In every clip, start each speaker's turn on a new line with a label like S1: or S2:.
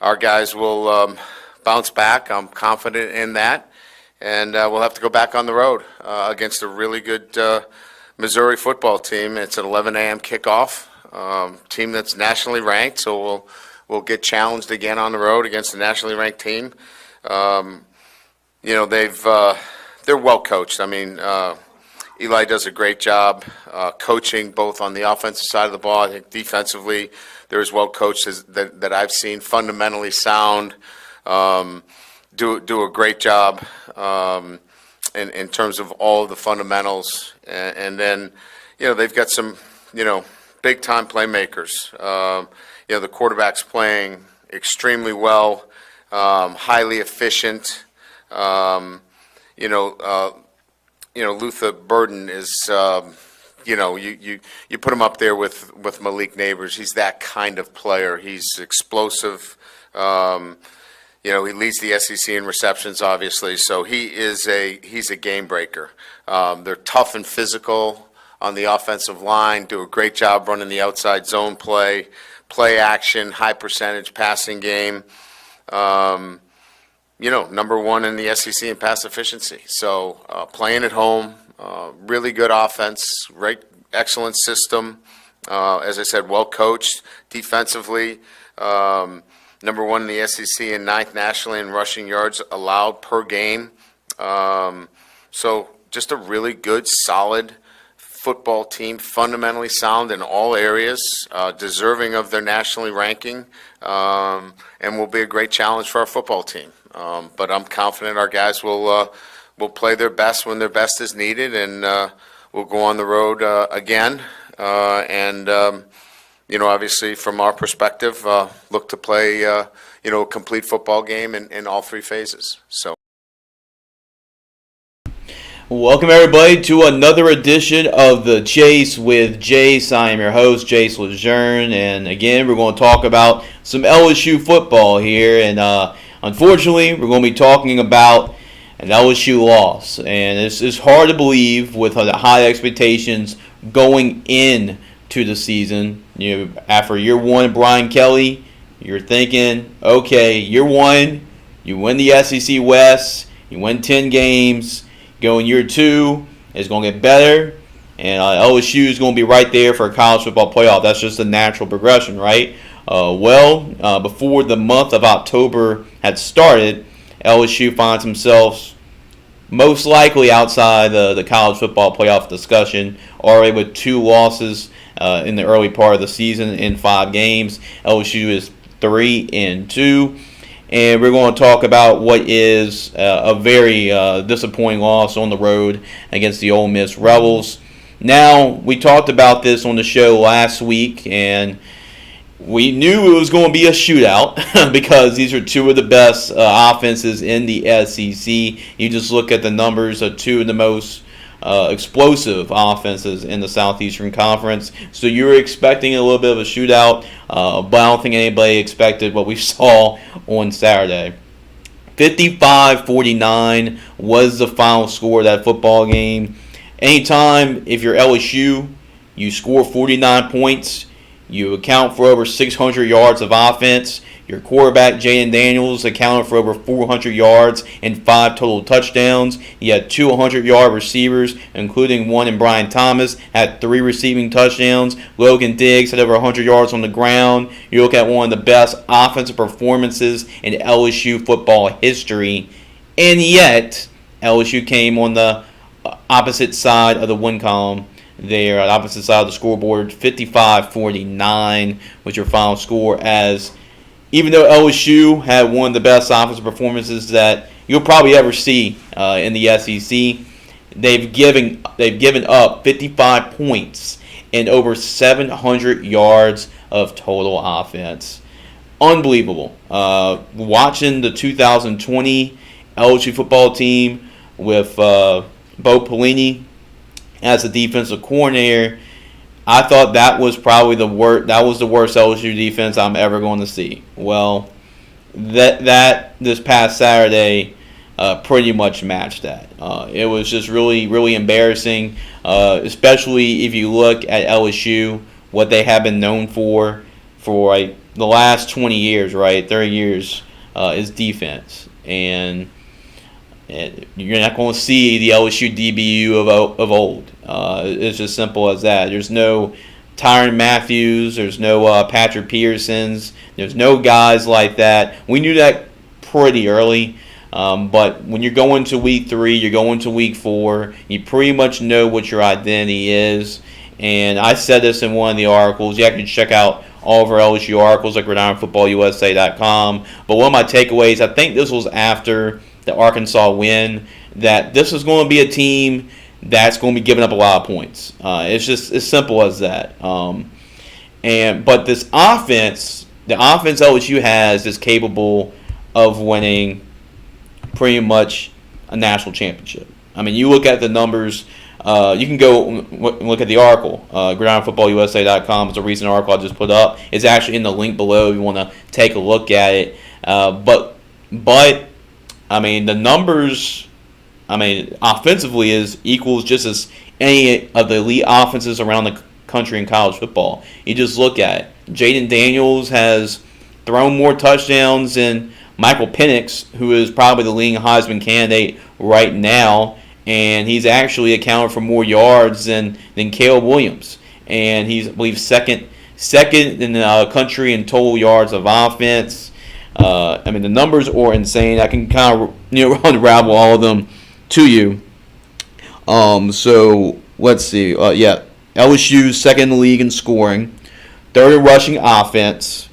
S1: our guys will bounce back. I'm confident in that. And we'll have to go back on the road against a really good Missouri football team. It's an 11 a.m. kickoff, team that's nationally ranked, so we'll get challenged again on the road against a nationally ranked team. They're well coached. I mean, Eli does a great job coaching both on the offensive side of the ball. I think defensively, they're as well coached as that I've seen. Fundamentally sound. Do a great job in terms of all of the fundamentals, and then they've got some big time playmakers. The quarterback's playing extremely well, highly efficient. Luther Burden is you put him up there with Malik Neighbors. He's that kind of player. He's explosive. He leads the SEC in receptions, obviously, so he's a game breaker. They're tough and physical on the offensive line, do a great job running the outside zone play action, high percentage passing game. Number one in the SEC in pass efficiency. So playing at home, really good offense, excellent system. As I said, well coached defensively. Number one in the SEC and ninth nationally in rushing yards allowed per game. So just a really good, solid football team, fundamentally sound in all areas, deserving of their nationally ranking, and will be a great challenge for our football team. But I'm confident our guys will play their best when their best is needed, and we'll go on the road again. Obviously, from our perspective, look to play, a complete football game in all three phases. So,
S2: welcome everybody to another edition of the Chase with Jace. I am your host, Jace Lejeune, and again, we're going to talk about some LSU football here. And unfortunately, we're going to be talking about an LSU loss, and it's hard to believe with the high expectations going in to the season. After year one, Brian Kelly, you're thinking, okay, year one, you win the SEC West, you win 10 games. Going year two, it's going to get better, and LSU is going to be right there for a college football playoff. That's just a natural progression, right? Before the month of October had started, LSU finds themselves most likely outside the college football playoff discussion, already with 2 losses in the early part of the season in 5 games. LSU is 3-2. And we're going to talk about what is a very disappointing loss on the road against the Ole Miss Rebels. Now, we talked about this on the show last week, and we knew it was going to be a shootout because these are 2 of the best offenses in the SEC. You just look at the numbers of 2 of the most explosive offenses in the Southeastern Conference. So you were expecting a little bit of a shootout, but I don't think anybody expected what we saw on Saturday. 55-49 was the final score of that football game. Anytime, if you're LSU, you score 49 points, you account for over 600 yards of offense. Your quarterback, Jaden Daniels, accounted for over 400 yards and 5 total touchdowns. He had 2 100-yard receivers, including one in Brian Thomas, had 3 receiving touchdowns. Logan Diggs had over 100 yards on the ground. You look at one of the best offensive performances in LSU football history. And yet, LSU came on the opposite side of the win column there, on the opposite side of the scoreboard. 55-49 was your final score, as even though LSU had one of the best offensive performances that you'll probably ever see in the SEC, they've given up 55 points and over 700 yards of total offense. Unbelievable. Watching the 2020 LSU football team with Bo Pelini as the defensive coordinator, I thought that was probably the worst. That was the worst LSU defense I'm ever going to see. Well, that this past Saturday pretty much matched that. It was just really, really embarrassing, especially if you look at LSU, what they have been known for the last 20 years, right, 30 years is defense. And you're not going to see the LSU DBU of old. It's just simple as that. There's no Tyrann Matthews. There's no Patrick Petersons. There's no guys like that. We knew that pretty early. But when you're going to week 3, you're going to week 4, you pretty much know what your identity is. And I said this in one of the articles. You can check out all of our LSU articles at gridironfootballusa.com. But one of my takeaways, I think this was after the Arkansas win, that this is going to be a team that's going to be giving up a lot of points. It's just as simple as that. But this offense, the offense LSU has, is capable of winning pretty much a national championship. I mean, you look at the numbers. You can go look at the article. GridironFootballUSA.com is a recent article I just put up. It's actually in the link below if you want to take a look at it. But I mean, the numbers, I mean, offensively equals just as any of the elite offenses around the country in college football. You just look at it. Jaden Daniels has thrown more touchdowns than Michael Penix, who is probably the leading Heisman candidate right now, and he's actually accounted for more yards than Caleb Williams. And he's, I believe, second in the country in total yards of offense. I mean, the numbers are insane. I can kind of unravel all of them to you. So let's see. LSU second in the league in scoring, third in rushing offense.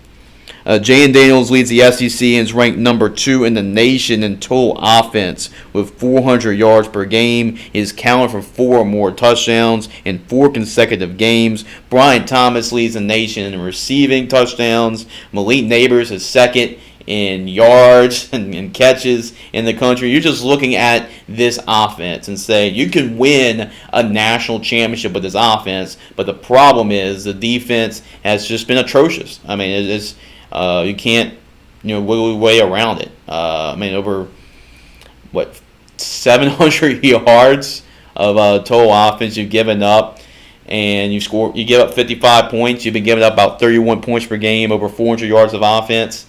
S2: Jaden Daniels leads the SEC and is ranked number 2 in the nation in total offense with 400 yards per game. He is counted for 4 or more touchdowns in 4 consecutive games. Brian Thomas leads the nation in receiving touchdowns. Malik Neighbors is second in yards and catches in the country. You're just looking at this offense and say you can win a national championship with this offense, but the problem is the defense has just been atrocious. I mean, it's you can't wiggle your way around it. I mean, over 700 yards of total offense you've given up, and you give up 55 points. You've been giving up about 31 points per game, over 400 yards of offense.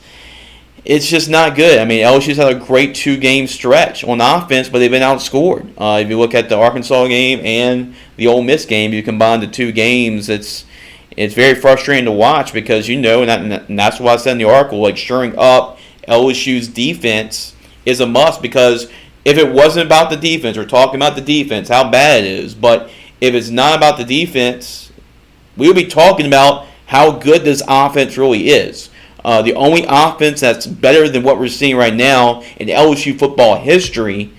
S2: It's just not good. I mean, LSU's had a great 2-game stretch on offense, but they've been outscored. If you look at the Arkansas game and the Ole Miss game, you combine the 2 games, it's very frustrating to watch because and that's why I said in the article, like, shoring up LSU's defense is a must, because if it wasn't about the defense, we're talking about the defense, how bad it is, but if it's not about the defense, we would be talking about how good this offense really is. The only offense that's better than what we're seeing right now in LSU football history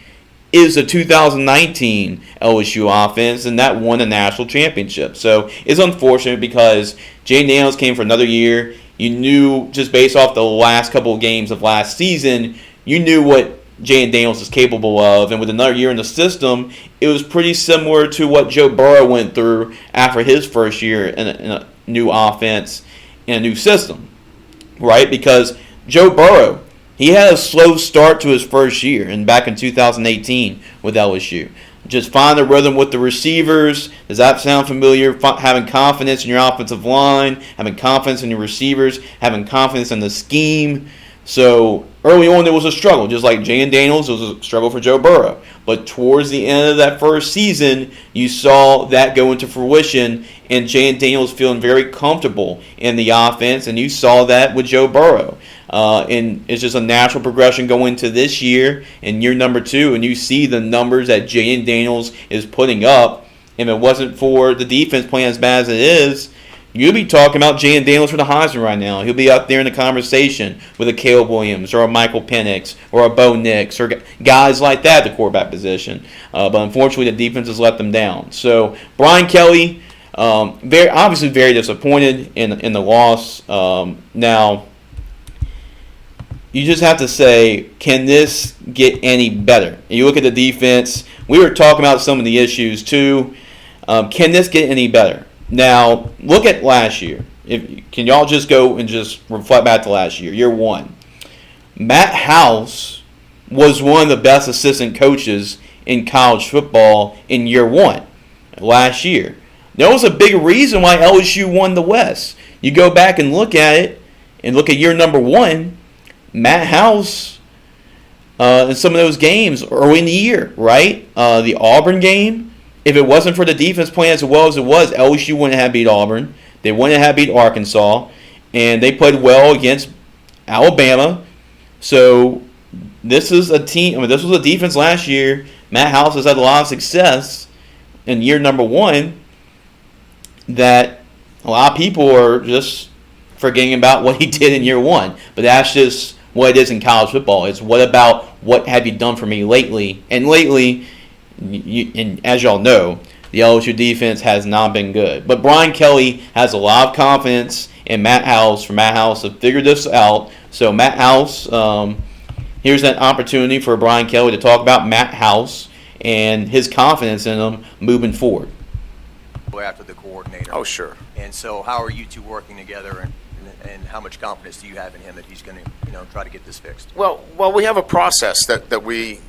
S2: is the 2019 LSU offense, and that won a national championship. So it's unfortunate because Jaden Daniels came for another year. You knew, just based off the last couple of games of last season, you knew what Jaden Daniels is capable of. And with another year in the system, it was pretty similar to what Joe Burrow went through after his first year in a new offense, in a new system. Right? Because Joe Burrow, he had a slow start to his first year, and back in 2018 with LSU. Just find the rhythm with the receivers. Does that sound familiar? Having confidence in your offensive line, having confidence in your receivers, having confidence in the scheme. So early on, there was a struggle, just like Jaden Daniels, it was a struggle for Joe Burrow. But towards the end of that first season, you saw that go into fruition, and Jaden Daniels feeling very comfortable in the offense, and you saw that with Joe Burrow. And it's just a natural progression going into this year, in year number 2, and you see the numbers that Jaden Daniels is putting up. If it wasn't for the defense playing as bad as it is, you'll be talking about Jaden Daniels for the Heisman right now. He'll be out there in the conversation with a Caleb Williams or a Michael Penix or a Bo Nix or guys like that at the quarterback position. But unfortunately, the defense has let them down. So Brian Kelly, obviously very disappointed in the loss. Now, you just have to say, can this get any better? And you look at the defense. We were talking about some of the issues too. Can this get any better? Now, look at last year. Can y'all just go and just reflect back to last year, year 1? Matt House was one of the best assistant coaches in college football in year 1 last year. There was a big reason why LSU won the West. You go back and look at it, And look at year number 1, Matt House in some of those games early in the year, right? The Auburn game, if it wasn't for the defense playing as well as it was, LSU wouldn't have beat Auburn. They wouldn't have beat Arkansas. And they played well against Alabama. So this is a team. I mean, this was a defense last year. Matt House has had a lot of success in year number 1 that a lot of people are just forgetting about what he did in year 1. But that's just what it is in college football. It's what have you done for me lately? And lately, and as y'all know, the LSU defense has not been good. But Brian Kelly has a lot of confidence in Matt House for Matt House to figure this out. So Matt House, here's an opportunity for Brian Kelly to talk about Matt House and his confidence in him moving forward.
S3: After the coordinator.
S1: Oh, sure.
S3: And so how are you two working together, and how much confidence do you have in him that he's going to, try to get this fixed?
S1: Well, we have a process that we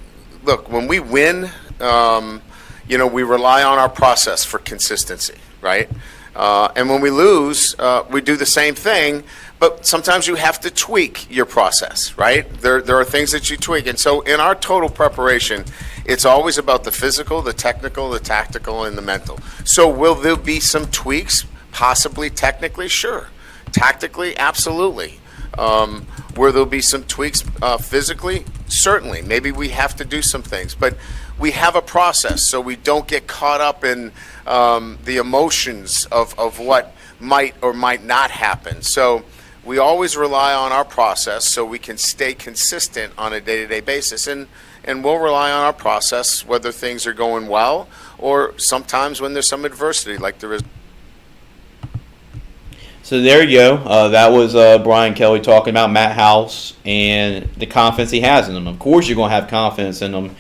S1: look when we win. We rely on our process for consistency, right? And when we lose, we do the same thing. But sometimes you have to tweak your process, right? There are things that you tweak, and so in our total preparation, it's always about the physical, the technical, the tactical, and the mental. So will there be some tweaks? Possibly, technically, sure. Tactically, absolutely. Where there'll be some tweaks physically, certainly. Maybe we have to do some things, but we have a process, so we don't get caught up in the emotions of what might or might not happen. So we always rely on our process so we can stay consistent on a day-to-day basis, and we'll rely on our process whether things are going well or sometimes when there's some adversity like there is.
S2: So there you go. That was Brian Kelly talking about Matt House and the confidence he has in him. Of course you're going to have confidence in him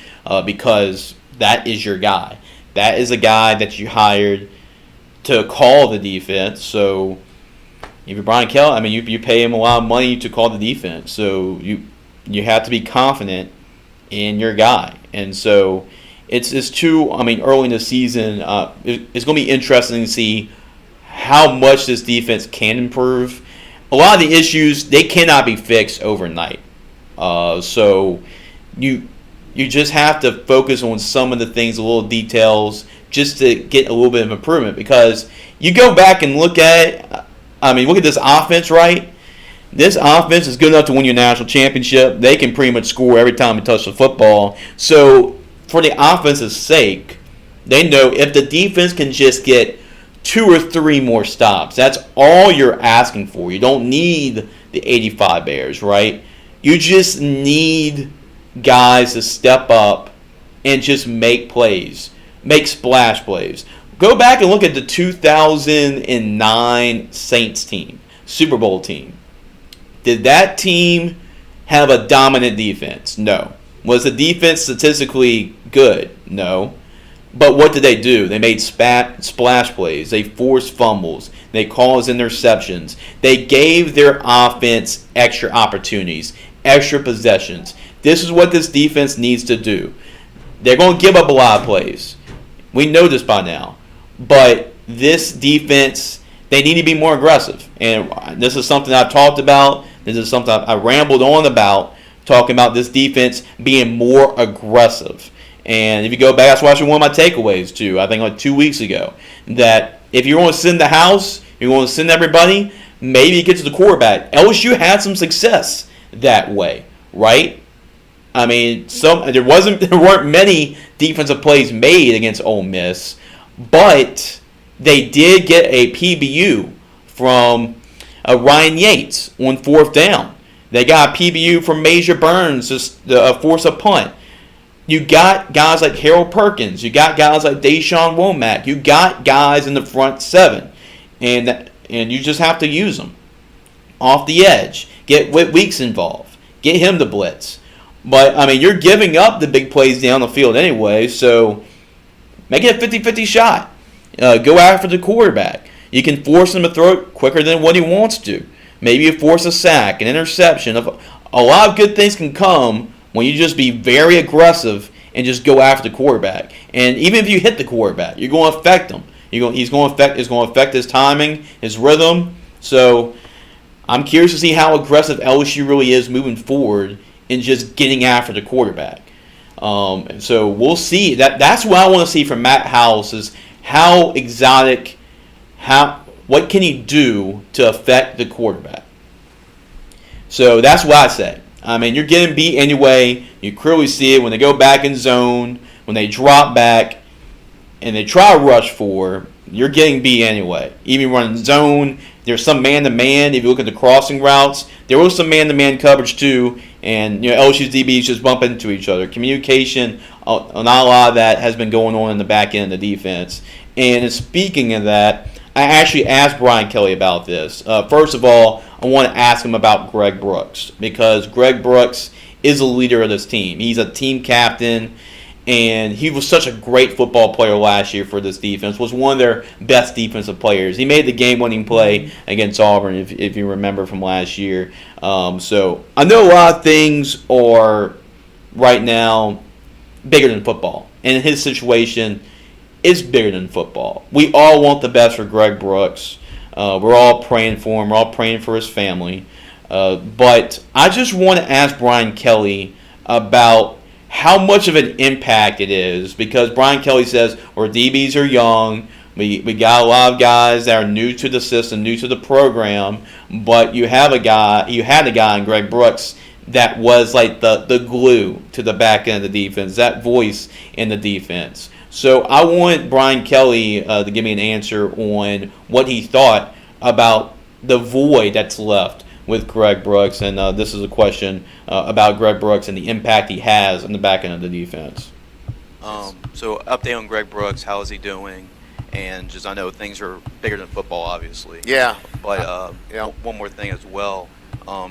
S2: because that is your guy. That is a guy that you hired to call the defense. So if you're Brian Kelly, I mean, you pay him a lot of money to call the defense. So you have to be confident in your guy. And so it's too, I mean, early in the season, it's going to be interesting to see how much this defense can improve. A lot of the issues, they cannot be fixed overnight. So you just have to focus on some of the things, the little details, just to get a little bit of improvement. Because you go back and look at this offense, right? This offense is good enough to win your national championship. They can pretty much score every time they touch the football. So for the offense's sake, they know if the defense can just get 2 or 3 more stops, that's all you're asking for. You don't need the 85 Bears, right? You just need guys to step up and just make plays, make splash plays. Go back and look at the 2009 Saints team, Super Bowl team. Did that team have a dominant defense? No. Was the defense statistically good? No. But what did they do? They made splash plays. They forced fumbles. They caused interceptions. They gave their offense extra opportunities, extra possessions. This is what this defense needs to do. They're going to give up a lot of plays. We know this by now. But this defense, they need to be more aggressive. And this is something I've talked about. This is something I rambled on about, talking about this defense being more aggressive. And if you go back, that's actually one of my takeaways too. I think like 2 weeks ago, that if you're going to send the house, you're going to send everybody, maybe get to the quarterback. LSU had some success that way, right? I mean, there weren't many defensive plays made against Ole Miss, but they did get a PBU from Ryan Yates on 4th down. They got a PBU from Major Burns to force a punt. You got guys like Harold Perkins. You got guys like Deshaun Womack. You got guys in the front 7. And you just have to use them. Off the edge. Get Whit Weeks involved. Get him to blitz. But, I mean, you're giving up the big plays down the field anyway, so make it a 50-50 shot. Go after the quarterback. You can force him to throw it quicker than what he wants to. Maybe you force a sack, an interception. A lot of good things can come when you just be very aggressive and just go after the quarterback. And even if you hit the quarterback, you're going to affect him. It's going to affect his timing, his rhythm. So I'm curious to see how aggressive LSU really is moving forward in just getting after the quarterback. So we'll see. That's what I want to see from Matt House is how exotic, what can he do to affect the quarterback. So that's what I say. I mean, you're getting beat anyway. You clearly see it when they go back in zone, when they drop back, and they try to rush for. You're getting beat anyway. Even running zone, there's some man-to-man. If you look at the crossing routes, there was some man-to-man coverage too. And LSU's DBs just bump into each other. Communication, not a lot of that has been going on in the back end of the defense. And speaking of that, I actually asked Brian Kelly about this. First of all, I want to ask him about Greg Brooks because Greg Brooks is a leader of this team. He's a team captain, and he was such a great football player last year for this defense. Was one of their best defensive players. He made the game-winning play against Auburn, if you remember from last year. So I know a lot of things are right now bigger than football, and in his situation, it's bigger than football. We all want the best for Greg Brooks. We're all praying for him. We're all praying for his family. But I just want to ask Brian Kelly about how much of an impact it is because Brian Kelly says our DBs are young. We got a lot of guys that are new to the system, new to the program, but you had a guy in Greg Brooks that was like the glue to the back end of the defense, that voice in the defense. So I want Brian Kelly to give me an answer on what he thought about the void that's left with Greg Brooks, and this is a question about Greg Brooks and the impact he has on the back end of the defense.
S4: So update on Greg Brooks, how is he doing? And just I know things are bigger than football, obviously.
S1: Yeah.
S4: But one more thing as well,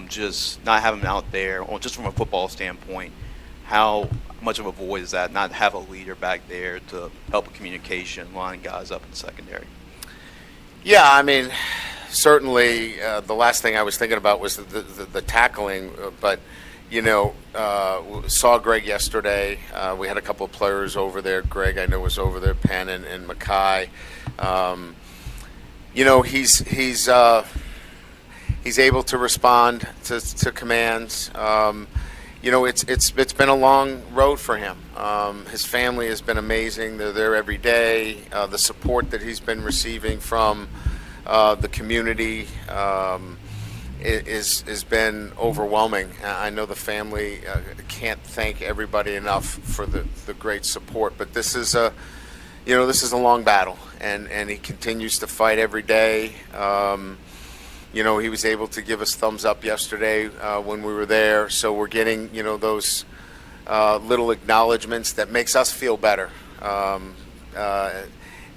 S4: just not having him out there, or just from a football standpoint, how much of a void is that? Not have a leader back there to help with communication, line guys up in the secondary.
S1: Yeah, I mean, certainly the last thing I was thinking about was the tackling, but saw Greg yesterday. We had a couple of players over there. Greg, I know, was over there. Penn and Mackay. He's able to respond to commands. It's been a long road for him. His family has been amazing. They're there every day. The support that he's been receiving from the community has been overwhelming. I know the family can't thank everybody enough for the great support. But this is a long battle, and he continues to fight every day. He was able to give us thumbs up yesterday when we were there. So we're getting, those little acknowledgments that makes us feel better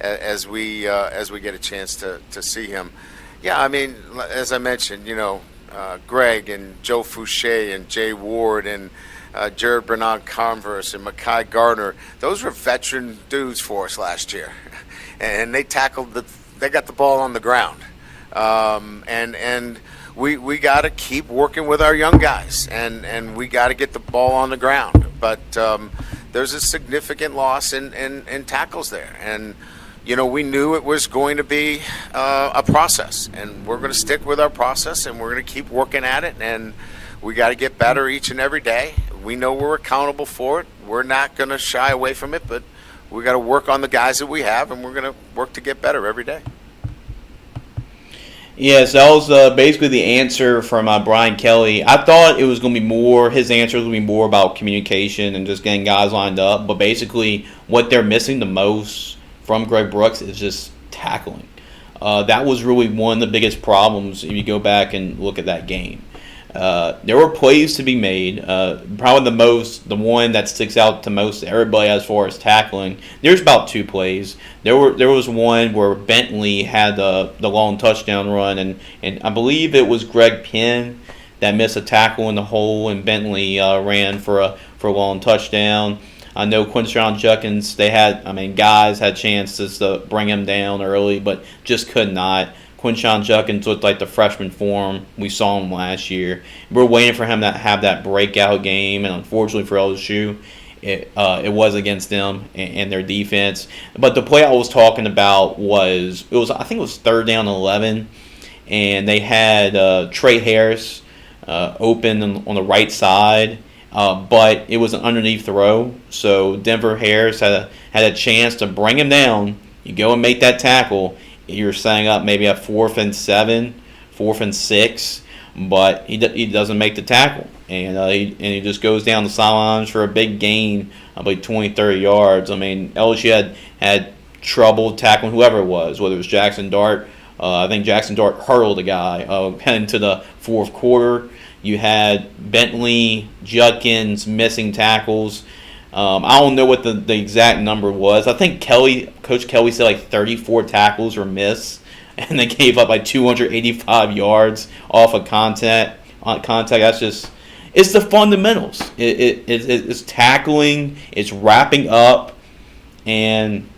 S1: as we get a chance to see him. Yeah, I mean, as I mentioned, Greg and Joe Fouché and Jay Ward and Jared Bernard-Converse and Mackay Gardner, those were veteran dudes for us last year. And they they got the ball on the ground. And we got to keep working with our young guys, and we got to get the ball on the ground. But there's a significant loss in tackles there, and we knew it was going to be a process, and we're going to stick with our process, and we're going to keep working at it, and we got to get better each and every day. We know we're accountable for it. We're not going to shy away from it, but we got to work on the guys that we have, and we're going to work to get better every day.
S2: Yes, that was basically the answer from Brian Kelly. I thought it was going to be more, his answer was going to be more about communication and just getting guys lined up. But basically what they're missing the most from Greg Brooks is just tackling. That was really one of the biggest problems if you go back and look at that game. There were plays to be made. Probably the one that sticks out to most to everybody as far as tackling. There's about two plays. There was one where Bentley had the long touchdown run, and I believe it was Greg Penn that missed a tackle in the hole, and Bentley ran for a long touchdown. I know Quinshon Judkins, guys had chances to bring him down early, but just could not. Quinshon Judkins looked like the freshman form we saw him last year. We're waiting for him to have that breakout game, and unfortunately for LSU, it was against them and their defense. But the play I was talking about I think it was 3rd down and 11, and they had Trey Harris open on the right side, but it was an underneath throw. So Denver Harris had a chance to bring him down. You go and make that tackle. You're setting up maybe a 4th and 7, 4th and 6, but he doesn't make the tackle, and he just goes down the sidelines for a big gain of like 20, 30 yards. I mean, LSU had trouble tackling whoever it was, whether it was Jackson Dart. I think Jackson Dart hurled a guy heading to the fourth quarter. You had Bentley, Judkins missing tackles. I don't know what the exact number was. I think Coach Kelly said like 34 tackles were missed, and they gave up like 285 yards off of contact. That's just, it's the fundamentals. It's tackling, it's wrapping up, and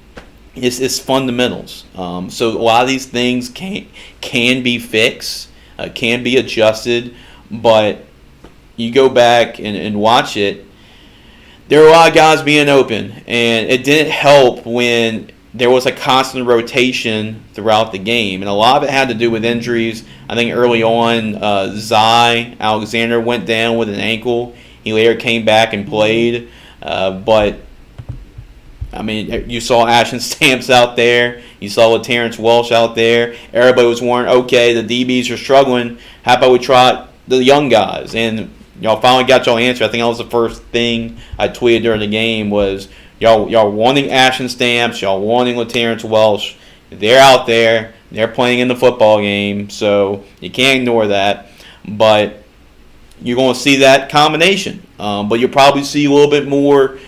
S2: it's fundamentals. So a lot of these things can be fixed, can be adjusted, but you go back and watch it. There were a lot of guys being open, and it didn't help when there was a constant rotation throughout the game. And a lot of it had to do with injuries. I think early on, Zy Alexander went down with an ankle. He later came back and played. But, I mean, you saw Ashton Stamps out there. You saw Terrence Welsh out there. Everybody was wondering, okay, the DBs are struggling. How about we try the young guys? And y'all finally got y'all answer. I think that was the first thing I tweeted during the game was y'all wanting Ashton Stamps, y'all wanting Terrence Welsh. They're out there. They're playing in the football game, so you can't ignore that. But you're going to see that combination. But you'll probably see a little bit more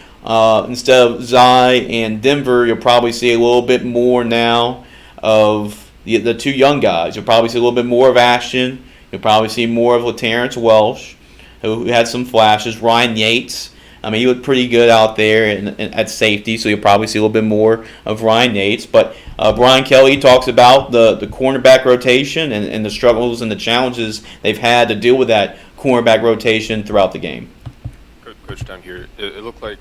S2: instead of Zy and Denver. You'll probably see a little bit more now of the two young guys. You'll probably see a little bit more of Ashton. You'll probably see more of Terrence Welsh, who had some flashes. Ryan Yates, I mean, he looked pretty good out there at safety, so you'll probably see a little bit more of Ryan Yates. But Brian Kelly talks about the cornerback rotation and the struggles and the challenges they've had to deal with that cornerback rotation throughout the game.
S5: Coach, down here, it looked like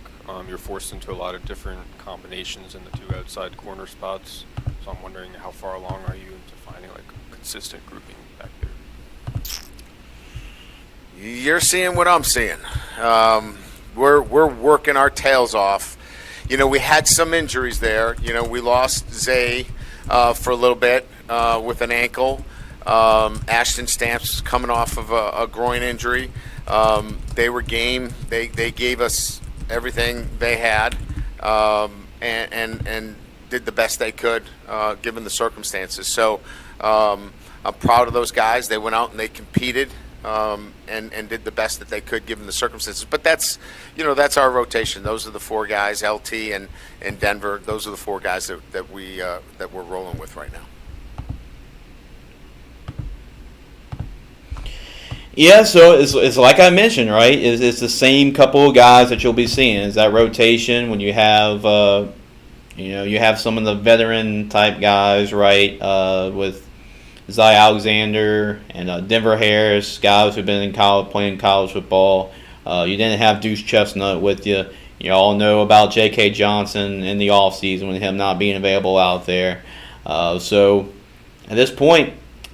S5: you're forced into a lot of different combinations in the two outside corner spots. So I'm wondering, how far along are you into finding like consistent grouping back there?
S1: You're seeing what I'm seeing. We're working our tails off. You know, we had some injuries there. You know, we lost Zay for a little bit with an ankle. Ashton Stamps coming off of a groin injury. They were game. They gave us everything they had and did the best they could given the circumstances. So I'm proud of those guys. They went out and they competed. And did the best that they could given the circumstances. But that's our rotation. Those are the four guys, LT and Denver. Those are the four guys that we're rolling with right now.
S2: Yeah, so it's like I mentioned, right? It's the same couple of guys that you'll be seeing. It's that rotation when you have you have some of the veteran type guys, right? With Zy Alexander and Denver Harris, guys who've been in college playing college football. You didn't have Deuce Chestnut with you. You all know about J.K. Johnson in the offseason with him not being available out there. So at this point,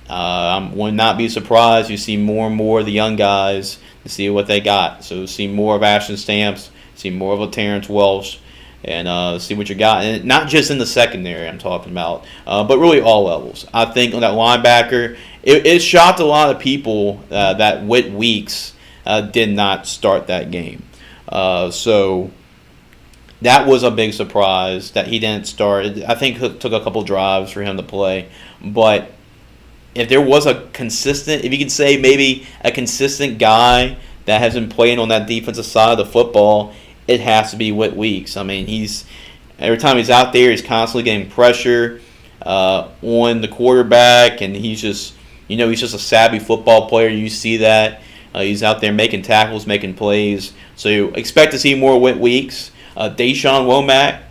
S2: I would not be surprised. You see more and more of the young guys to see what they got. So see more of Ashton Stamps, see more of a Terrence Welsh, and see what you got. And not just in the secondary I'm talking about, but really all levels. I think on that linebacker, it shocked a lot of people that Whit Weeks did not start that game. So that was a big surprise that he didn't start. I think it took a couple drives for him to play. But if there was if you could say maybe a consistent guy that has been playing on that defensive side of the football, it has to be Whit Weeks. I mean, every time he's out there, he's constantly getting pressure on the quarterback, and he's just a savvy football player. You see that. He's out there making tackles, making plays. So you expect to see more Whit Weeks. Deshaun Womack,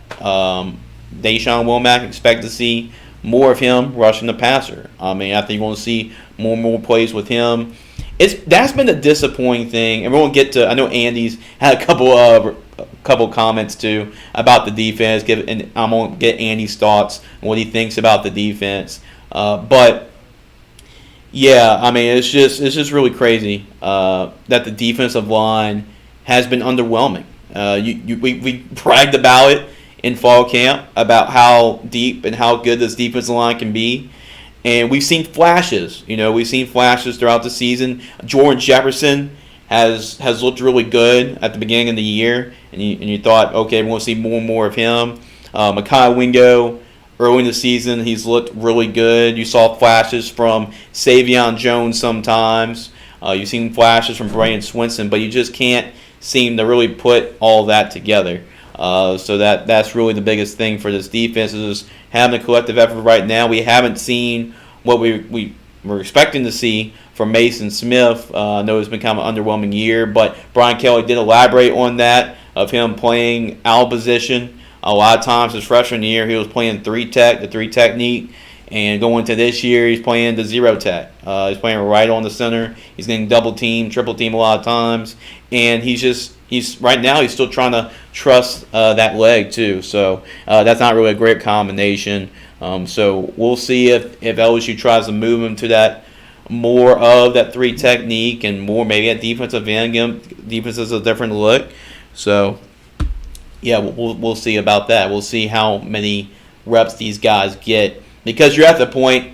S2: expect to see more of him rushing the passer. I mean, I think you're going to see more and more plays with him. That's been a disappointing thing, and we're going to get to. I know Andy's had a couple comments too about the defense. And I'm going to get Andy's thoughts on what he thinks about the defense. But Yeah, I mean it's just really crazy that the defensive line has been underwhelming. We bragged about it in fall camp about how deep and how good this defensive line can be, and we've seen flashes. We've seen flashes throughout the season. Jordan Jefferson has looked really good at the beginning of the year, and you thought, okay, we're going to see more and more of him. Mekhi Wingo, early in the season, he's looked really good. You saw flashes from Savion Jones sometimes. You've seen flashes from Brandon Swinson, but you just can't seem to really put all that together. So that's really the biggest thing for this defense is having a collective effort right now. We haven't seen what we were expecting to see from Mason Smith. I know it's been kind of an underwhelming year, but Brian Kelly did elaborate on that, of him playing out of position. A lot of times his freshman year, he was playing the three technique, and going into this year, he's playing the zero tech. He's playing right on the center. He's getting double team, triple team a lot of times, and he's right now he's still trying to trust that leg too. So that's not really a great combination. So we'll see if LSU tries to move him to that more of that three technique and more maybe at defensive end, give defenses a different look. So yeah, we'll see about that. We'll see how many reps these guys get, because you're at the point,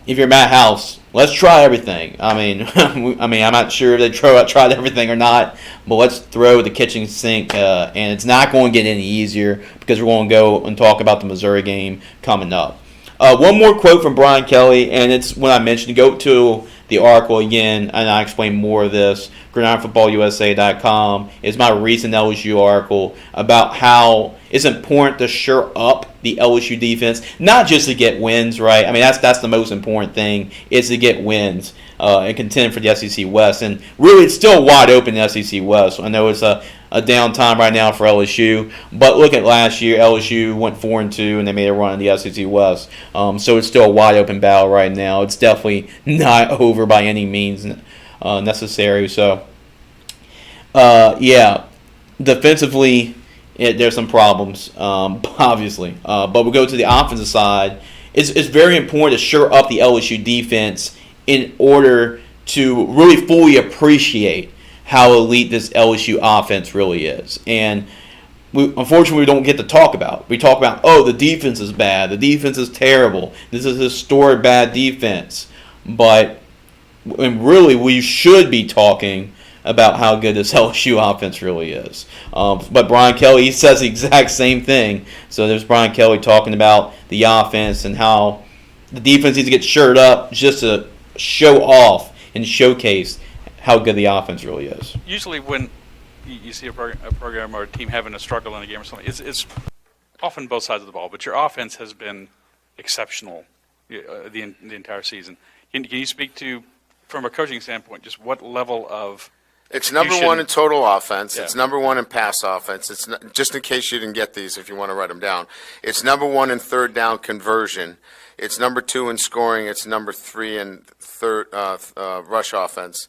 S2: if you're Matt House, let's try everything. I mean, I'm not sure if they tried everything or not, but let's throw the kitchen sink, and it's not going to get any easier because we're going to go and talk about the Missouri game coming up. One more quote from Brian Kelly, and it's when I mentioned, go to the article again, and I explain more of this. GridironFootballUSA.com is my recent LSU article about how it's important to shore up the LSU defense, not just to get wins, right? I mean, that's the most important thing, is to get wins and contend for the SEC West. And really, it's still wide open in the SEC West. I know it's a downtime right now for LSU, but look at last year. LSU went 4-2, and they made a run in the SEC West. So it's still a wide open battle right now. It's definitely not over by any means necessary. So, yeah, defensively, there's some problems, obviously. But we go to the offensive side. It's very important to shore up the LSU defense in order to really fully appreciate how elite this LSU offense really is. And unfortunately, we don't get to talk about it. We talk about, the defense is bad. The defense is terrible. This is a historic bad defense. But really, we should be talking about how good this LSU offense really is. But Brian Kelly, he says the exact same thing. So there's Brian Kelly talking about the offense and how the defense needs to get shored up just to show off and showcase how good the offense really is.
S6: Usually when you see a program or a team having a struggle in a game or something, it's often both sides of the ball, but your offense has been exceptional the entire season. Can you speak to, from a coaching standpoint, just what level of
S1: It's number one in total offense.
S6: Yeah.
S1: It's number one in pass offense. It's not, just in case you didn't get these, if you want to write them down. It's number one in third down conversion. It's number two in scoring. It's number three in third rush offense.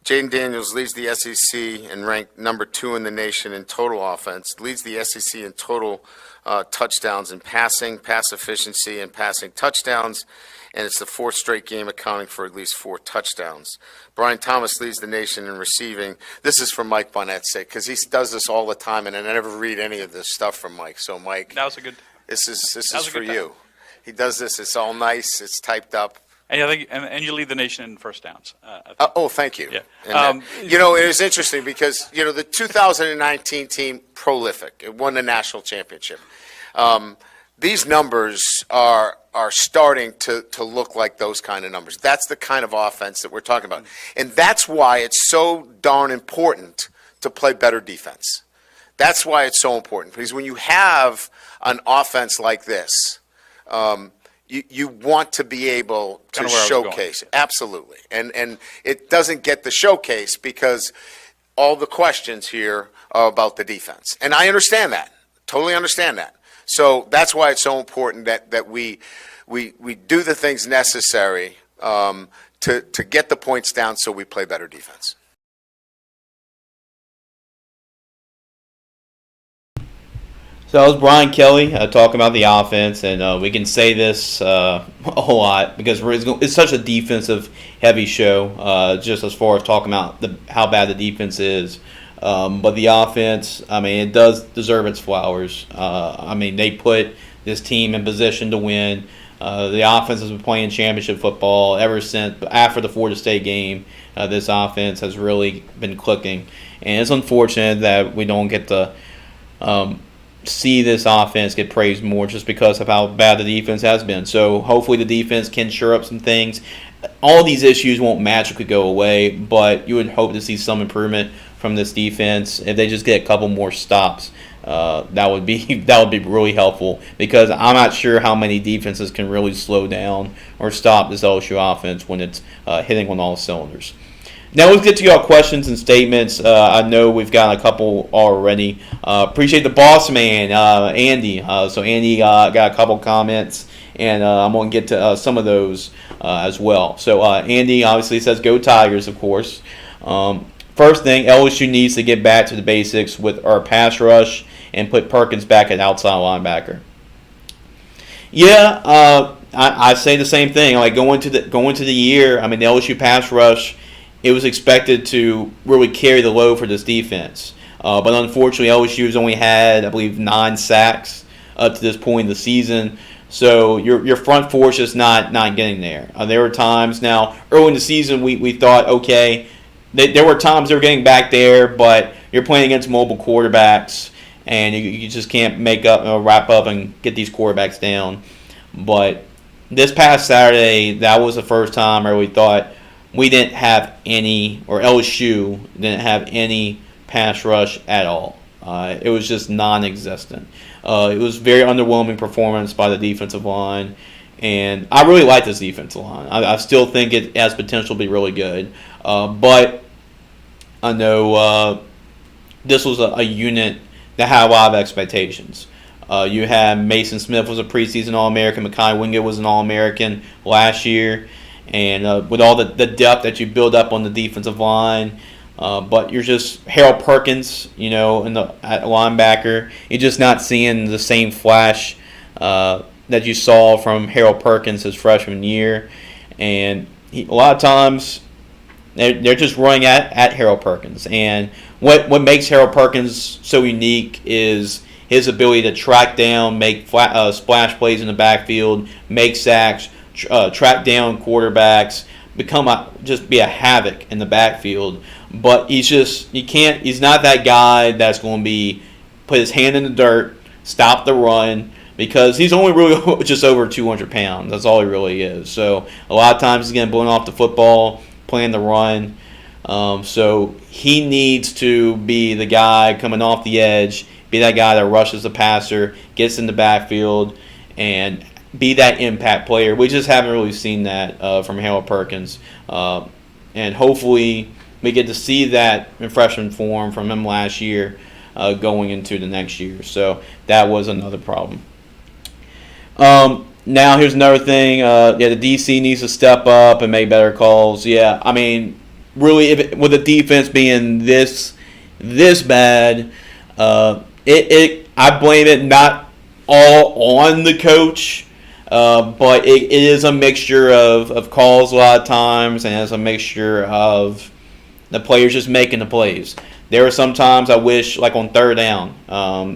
S1: Jaden Daniels leads the SEC and ranked number two in the nation in total offense. Leads the SEC in total touchdowns in passing, pass efficiency, and passing touchdowns. And it's the fourth straight game accounting for at least 4 touchdowns. Brian Thomas leads the nation in receiving. This is from Mike Bonnett's sake, because he does this all the time, and I never read any of this stuff from Mike. So, Mike,
S6: That was a good.
S1: this is
S6: was a
S1: for
S6: good time.
S1: you. He does this. It's all nice. It's typed up.
S6: And I think, and you lead the nation in first downs. I think.
S1: Thank you.
S6: Yeah.
S1: And, it was interesting because, the 2019 team, prolific. It won the national championship. These numbers are starting to look like those kind of numbers. That's the kind of offense that we're talking about. And that's why it's so darn important to play better defense. That's why it's so important. Because when you have an offense like this, you want to be able to
S6: Kinda where I was going.
S1: showcase. Absolutely. And it doesn't get the showcase because all the questions here are about the defense. And I understand that. Totally understand that. So that's why it's so important that we do the things necessary to get the points down so we play better defense.
S2: So that was Brian Kelly talking about the offense, and we can say this a whole lot because it's such a defensive-heavy show, just as far as talking about how bad the defense is. But the offense, I mean, it does deserve its flowers. I mean, they put this team in position to win. The offense has been playing championship football ever since after the Florida State game. This offense has really been clicking, and it's unfortunate that we don't get to see this offense get praised more just because of how bad the defense has been. So hopefully the defense can shore up some things. All these issues won't magically go away, but you would hope to see some improvement from this defense if they just get a couple more stops. That would be really helpful because I'm not sure how many defenses can really slow down or stop this LSU offense when it's hitting on all cylinders. Now let's get to your questions and statements. I know we've got a couple already. Appreciate the boss man, Andy. So Andy got a couple comments, and I'm going to get to some of those as well. So Andy obviously says, "Go Tigers," of course. First thing, LSU needs to get back to the basics with our pass rush and put Perkins back at outside linebacker. Yeah, I say the same thing. Like going to the year, I mean the LSU pass rush, it was expected to really carry the load for this defense. But unfortunately, LSU has only had, I believe, 9 sacks up to this point in the season. So your front four is just not getting there. There were times now, early in the season, we thought, okay, there were times they were getting back there, but you're playing against mobile quarterbacks, and you just can't wrap up and get these quarterbacks down. But this past Saturday, that was the first time I really thought we didn't have any, or LSU didn't have any pass rush at all. It was just non-existent. It was very underwhelming performance by the defensive line, and I really like this defensive line. I still think it has potential to be really good, but I know this was a unit that had a lot of expectations. You had Mason Smith was a preseason All-American, Mekhi Wingate was an All-American last year. And with all the depth that you build up on the defensive line, but you're just Harold Perkins, at linebacker. You're just not seeing the same flash that you saw from Harold Perkins his freshman year. And a lot of times they're just running at Harold Perkins. And what makes Harold Perkins so unique is his ability to track down, make splash plays in the backfield, make sacks, track down quarterbacks, be a havoc in the backfield. But he's not that guy that's going to be put his hand in the dirt, stop the run, because he's only really just over 200 pounds. That's all he really is. So a lot of times he's getting blown off the football, playing the run. So he needs to be the guy coming off the edge, be that guy that rushes the passer, gets in the backfield, and be that impact player. We just haven't really seen that from Harold Perkins. And hopefully we get to see that in freshman form from him last year going into the next year. So that was another problem. Now here's another thing. The DC needs to step up and make better calls. Yeah, I mean, really, with the defense being this bad, I blame it not all on the coach. But it is a mixture of calls a lot of times, and it's a mixture of the players just making the plays. There are some times I wish, like on third down,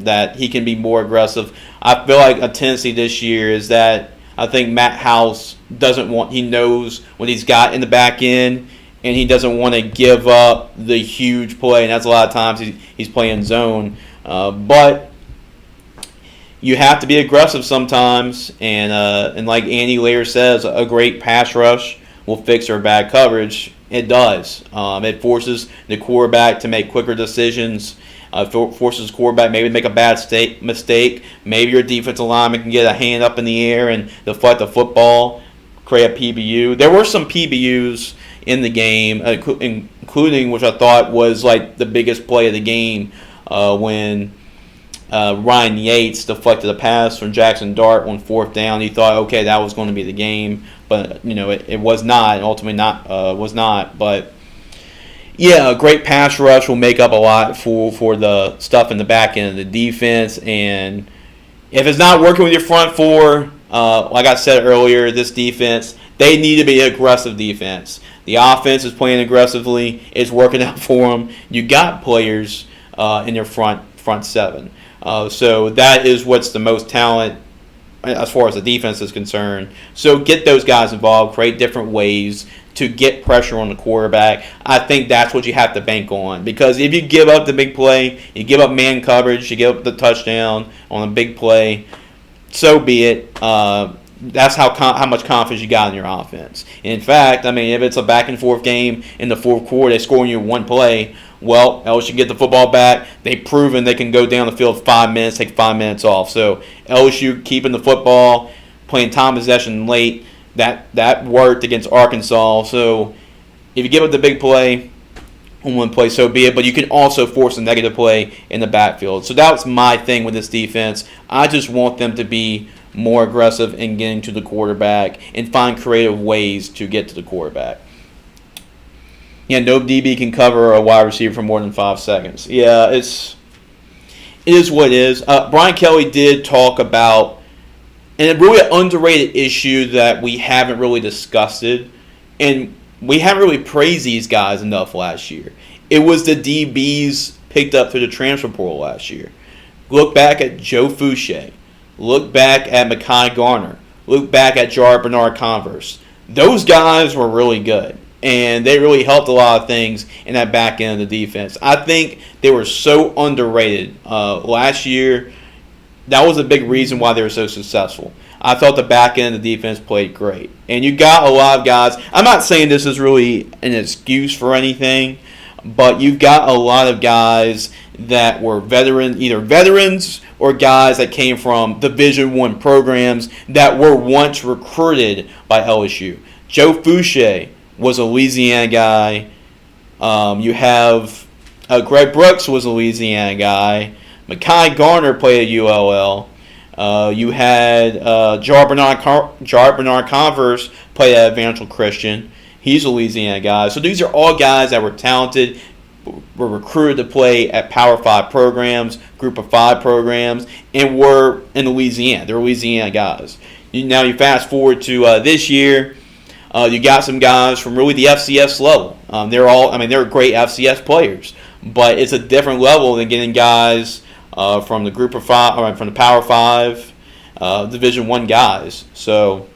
S2: that he can be more aggressive. I feel like a tendency this year is that I think Matt House he knows what he's got in the back end, and he doesn't want to give up the huge play, and that's a lot of times he's playing zone. But you have to be aggressive sometimes, and like Andy later says, a great pass rush will fix our bad coverage. It does. It forces the quarterback to make quicker decisions. Forces the quarterback maybe to make a bad mistake. Maybe your defensive lineman can get a hand up in the air and deflect the football, create a PBU. There were some PBUs in the game, including which I thought was like the biggest play of the game when Ryan Yates deflected a pass from Jackson Dart on fourth down. He thought, okay, that was going to be the game, but it was not, and ultimately was not. But Yeah, a great pass rush will make up a lot for the stuff in the back end of the defense. And if it's not working with your front four, like I said earlier, this defense, they need to be an aggressive defense. The offense is playing aggressively. It's working out for them. You got players in your front seven. So that is what's the most talent as far as the defense is concerned. So get those guys involved, create different ways to get pressure on the quarterback. I think that's what you have to bank on, because if you give up the big play, you give up man coverage, you give up the touchdown on a big play, so be it. That's how much confidence you got in your offense. In fact, I mean, if it's a back and forth game in the fourth quarter, they score you one play, well, LSU get the football back. They've proven they can go down the field 5 minutes, take 5 minutes off. So LSU keeping the football, playing time possession late, that worked against Arkansas. So if you give up the big play on one play, so be it. But you can also force a negative play in the backfield. So that was my thing with this defense. I just want them to be more aggressive in getting to the quarterback and find creative ways to get to the quarterback. Yeah, no DB can cover a wide receiver for more than 5 seconds. Yeah, it is what it is. Brian Kelly did talk about, and a really underrated issue that we haven't really discussed it, and we haven't really praised these guys enough last year. It was the DBs picked up through the transfer portal last year. Look back at Joe Fouché. Look back at Mekhi Garner. Look back at Jar Bernard Converse. Those guys were really good, and they really helped a lot of things in that back end of the defense. I think they were so underrated last year. That was a big reason why they were so successful. I thought the back end of the defense played great. And you got a lot of guys. I'm not saying this is really an excuse for anything, but you've got a lot of guys that were either veterans or guys that came from Division I programs that were once recruited by LSU. Joe Fouché was a Louisiana guy. You have Greg Brooks was a Louisiana guy. Mekhi Garner played at ULL. You had Jar Bernard Converse play at Evangel Christian. He's a Louisiana guy. So these are all guys that were talented, were recruited to play at Power 5 programs, Group of 5 programs, and were in Louisiana. They're Louisiana guys. Now you fast forward to this year, you got some guys from really the FCS level. They're great FCS players, but it's a different level than getting guys from the Group of 5, or from the Power 5, Division I guys. So,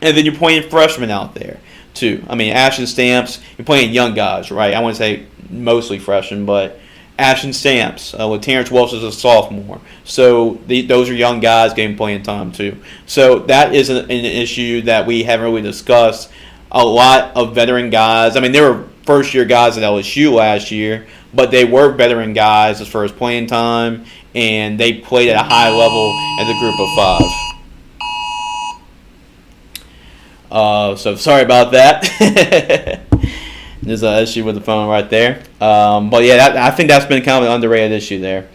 S2: and then you're playing freshmen out there too. I mean, Ashton Stamps. You're playing young guys, right? I wouldn't say mostly freshmen, but Ashton Stamps. With Terrence Welsh as a sophomore. So those are young guys getting playing time too. So that is an issue that we haven't really discussed. A lot of veteran guys. I mean, there were first-year guys at LSU last year, but they were veteran guys as far as playing time, and they played at a high level as a Group of 5. So sorry about that. There's an issue with the phone right there. But yeah, I think that's been kind of an underrated issue there.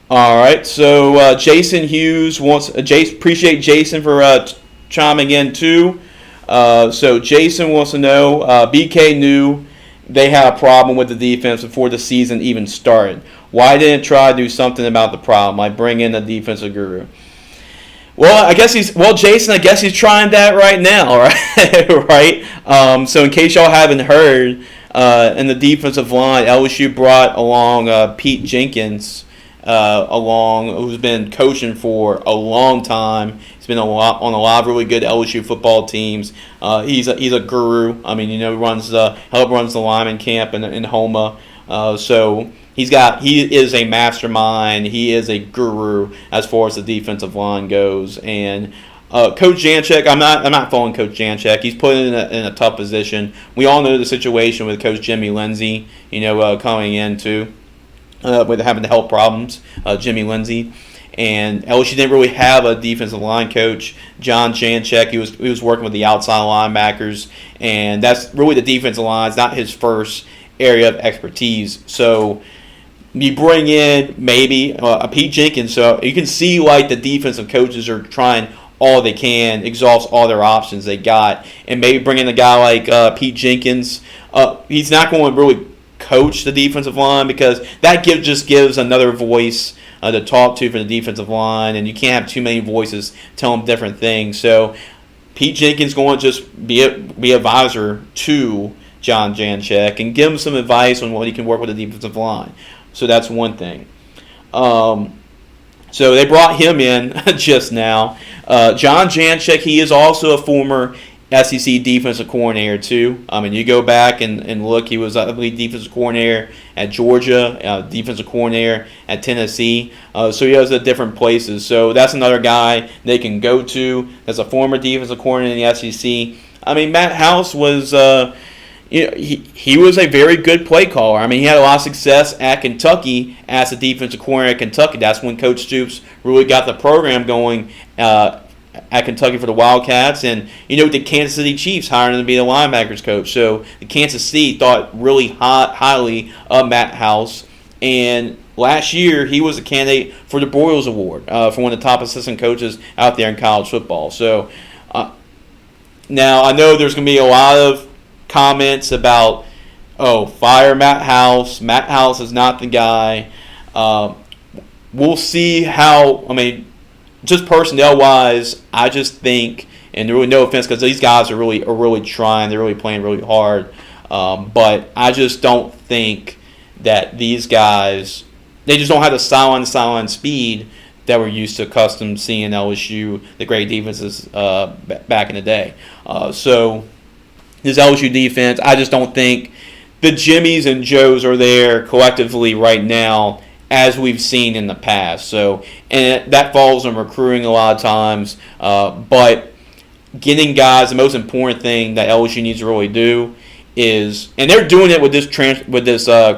S2: All right, so Jason Hughes appreciate Jason for chiming in too. So Jason wants to know, BK knew they had a problem with the defense before the season even started. Why didn't try to do something about the problem, like bring in a defensive guru? Well, Jason, I guess he's trying that right now, right? Right? So in case y'all haven't heard, in the defensive line, LSU brought along Pete Jenkins, who's been coaching for a long time. He's been on a lot of really good LSU football teams. He's a guru. I mean, he runs the lineman camp in Homa. So he is a mastermind. He is a guru as far as the defensive line goes. And Coach Janchek, I'm not following Coach Janchek. He's put in a tough position. We all know the situation with Coach Jimmy Lindsey, coming into with having the health problems, Jimmy Lindsey. And LSU didn't really have a defensive line coach, John Janchek. He was working with the outside linebackers, and that's really the defensive line. It's not his first area of expertise. So you bring in maybe a Pete Jenkins, so you can see like the defensive coaches are trying all they can, exhaust all their options they got, and maybe bring in a guy like Pete Jenkins. He's not going to really coach the defensive line, because that just gives another voice to talk to for the defensive line, and you can't have too many voices telling them different things. So Pete Jenkins going to just be advisor to John Janchek and give him some advice on what he can work with the defensive line. So that's one thing. So they brought him in just now. John Janchek, he is also a former SEC defensive coordinator too. I mean, you go back and look, he was, I believe, defensive coordinator at Georgia, defensive coordinator at Tennessee. So he was at different places. So that's another guy they can go to. That's a former defensive coordinator in the SEC. I mean, Matt House was, he was a very good play caller. I mean, he had a lot of success at Kentucky as a defensive coordinator at Kentucky. That's when Coach Stoops really got the program going at Kentucky for the Wildcats. And, the Kansas City Chiefs hired him to be the linebackers coach. So the Kansas City thought really highly of Matt House. And last year, he was a candidate for the Broyles Award for one of the top assistant coaches out there in college football. So now I know there's going to be a lot of comments about, fire Matt House. Matt House is not the guy. We'll see how, just personnel-wise, I just think, and really no offense, because these guys are really trying. They're really playing really hard. But I just don't think that these guys, they just don't have the sideline speed that we're used to accustomed seeing LSU, the great defenses back in the day. So this LSU defense, I just don't think the Jimmies and Joes are there collectively right now as we've seen in the past. So, and that falls on recruiting a lot of times. But getting guys, the most important thing that LSU needs to really do is, and they're doing it with this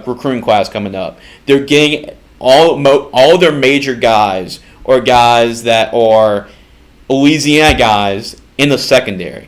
S2: recruiting class coming up. They're getting all their major guys, or guys that are Louisiana guys, in the secondary.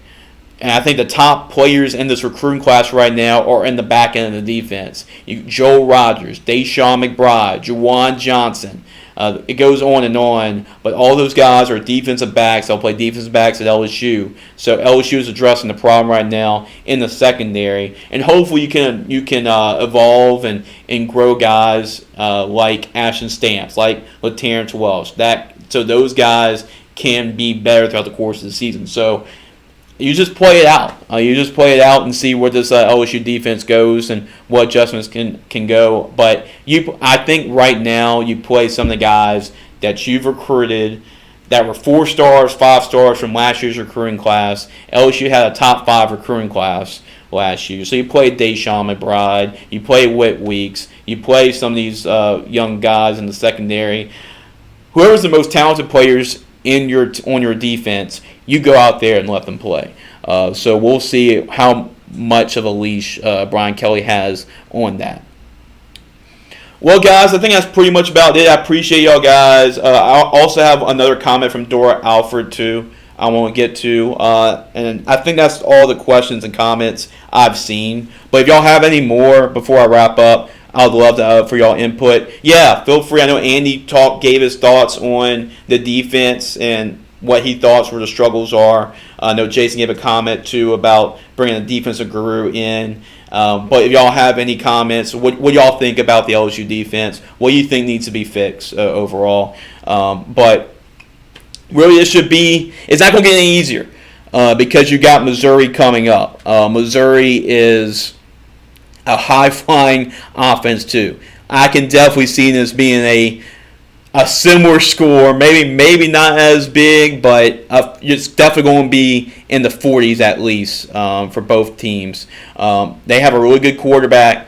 S2: And I think the top players in this recruiting class right now are in the back end of the defense. Joel Rogers, Deshaun McBride, Juwan Johnson. It goes on, but all those guys are defensive backs. They'll play defensive backs at LSU. So LSU is addressing the problem right now in the secondary, and hopefully you can evolve and grow guys like Ashton Stamps, like LaTerrence Welsh. So those guys can be better throughout the course of the season. So you just play it out. And see where this LSU defense goes and what adjustments can go. But I think right now you play some of the guys that you've recruited that were 4 stars, 5 stars from last year's recruiting class. LSU had a top 5 recruiting class last year. So you play Deshaun McBride, you play Whit Weeks, you play some of these young guys in the secondary. Whoever's the most talented players on your defense, you go out there and let them play. So we'll see how much of a leash Brian Kelly has on that. Well, guys, I think that's pretty much about it. I appreciate y'all guys. I also have another comment from Dora Alford, too, I want to get to. And I think that's all the questions and comments I've seen. But if y'all have any more before I wrap up, I'd love for y'all input. Yeah, feel free. I know Andy gave his thoughts on the defense and what he thought where the struggles are. I know Jason gave a comment, too, about bringing a defensive guru in. But if y'all have any comments, what y'all think about the LSU defense? What do you think needs to be fixed overall? But really, it's not going to get any easier because you got Missouri coming up. Missouri is a high-flying offense, too. I can definitely see this being a similar score, maybe not as big, but it's definitely going to be in the 40s at least for both teams. They have a really good quarterback,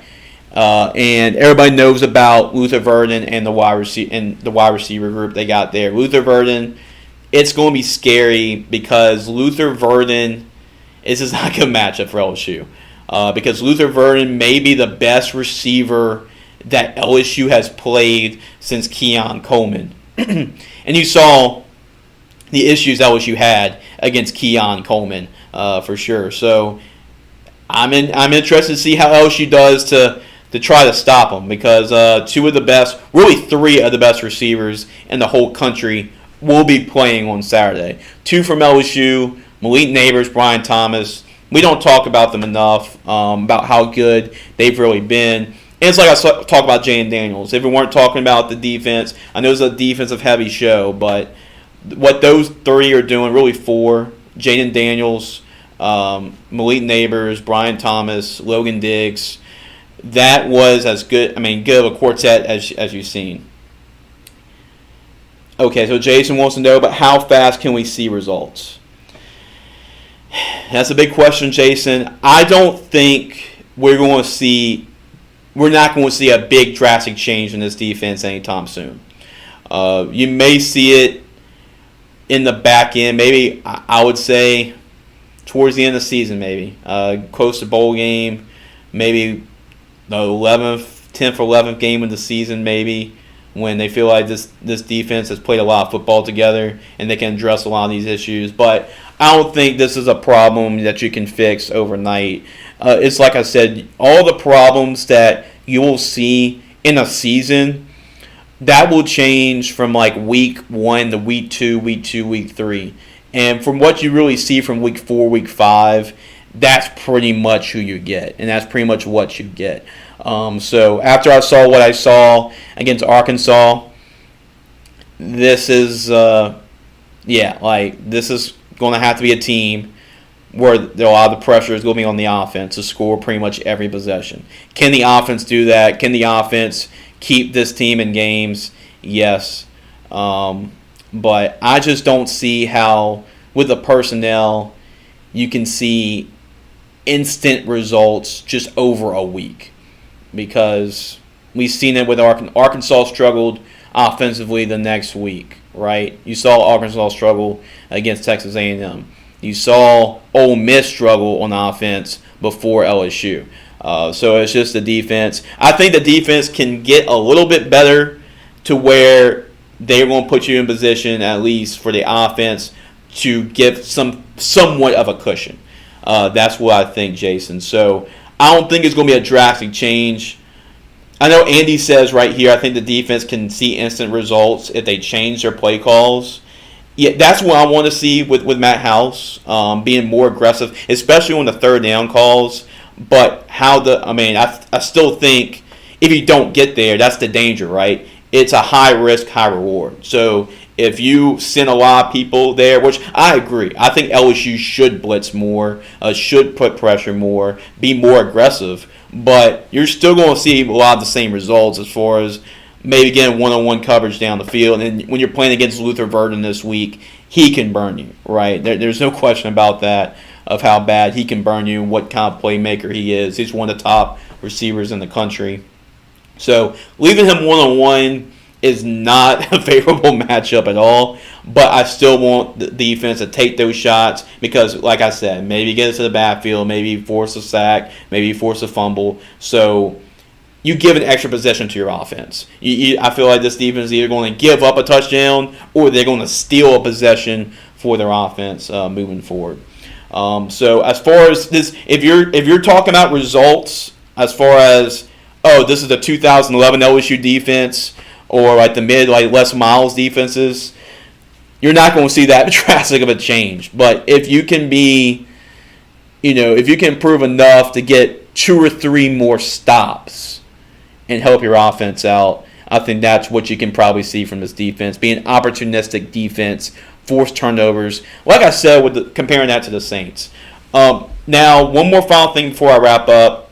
S2: and everybody knows about Luther Burden and the wide receiver group they got there. Luther Burden, it's going to be scary because Luther Burden is just not a good matchup for LSU. Because Luther Burden may be the best receiver that LSU has played since Keon Coleman. And you saw the issues LSU had against Keon Coleman for sure. So I'm interested to see how LSU does to try to stop them because 3 of the best receivers in the whole country will be playing on Saturday. 2 from LSU, Malik Neighbors, Brian Thomas. We don't talk about them enough, about how good they've really been. And it's like talk about Jaden Daniels. If we weren't talking about the defense, I know it's a defensive-heavy show, but what those three are doing, really four, Jaden Daniels, Malik Neighbors, Brian Thomas, Logan Diggs, that was as good of a quartet as you've seen. Okay, so Jason wants to know, but how fast can we see results? That's a big question, Jason. I don't think we're not going to see a big drastic change in this defense anytime soon. You may see it in the back end, maybe I would say towards the end of the season, maybe close to bowl game, maybe the 10th or 11th game of the season, maybe, when they feel like this defense has played a lot of football together and they can address a lot of these issues. But I don't think this is a problem that you can fix overnight. It's like I said, all the problems that you will see in a season, that will change from like week 1 to week 2, week 3. And from what you really see from week 4, week 5, that's pretty much who you get. And that's pretty much what you get. So after I saw what I saw against Arkansas, this is, this is going to have to be a team where a lot of the pressure is going to be on the offense to score pretty much every possession. Can the offense do that? Can the offense keep this team in games? Yes. But I just don't see how, with the personnel, you can see instant results just over a week. Because we've seen it with Arkansas struggled offensively the next week, right? You saw Arkansas struggle against Texas A&M. You saw Ole Miss struggle on offense before LSU. So it's just the defense. I think the defense can get a little bit better to where they're going to put you in position, at least for the offense, to give somewhat of a cushion. That's what I think, Jason. So I don't think it's going to be a drastic change. I know Andy says right here, I think the defense can see instant results if they change their play calls. Yeah, that's what I want to see with Matt House, being more aggressive, especially on the third down calls. But I still think if you don't get there, that's the danger, right? It's a high risk, high reward. So if you send a lot of people there, which I agree, I think LSU should blitz more, should put pressure more, be more aggressive. But you're still going to see a lot of the same results as far as maybe getting one-on-one coverage down the field. And when you're playing against Luther Burden this week, he can burn you, right? There's no question about that, of how bad he can burn you and what kind of playmaker he is. He's one of the top receivers in the country. So leaving him one-on-one is not a favorable matchup at all. But I still want the defense to take those shots because, like I said, maybe get it to the backfield, maybe force a sack, maybe force a fumble. So you give an extra possession to your offense. I feel like this defense is either going to give up a touchdown or they're going to steal a possession for their offense moving forward. So as far as this, if you're talking about results, as far as this is the 2011 LSU defense or like the Les Miles defenses, you're not going to see that drastic of a change. But if you can if you can improve enough to get 2 or 3 more stops and help your offense out, I think that's what you can probably see from this defense. Being opportunistic defense, force turnovers. Like I said, comparing that to the Saints. Now, one more final thing before I wrap up.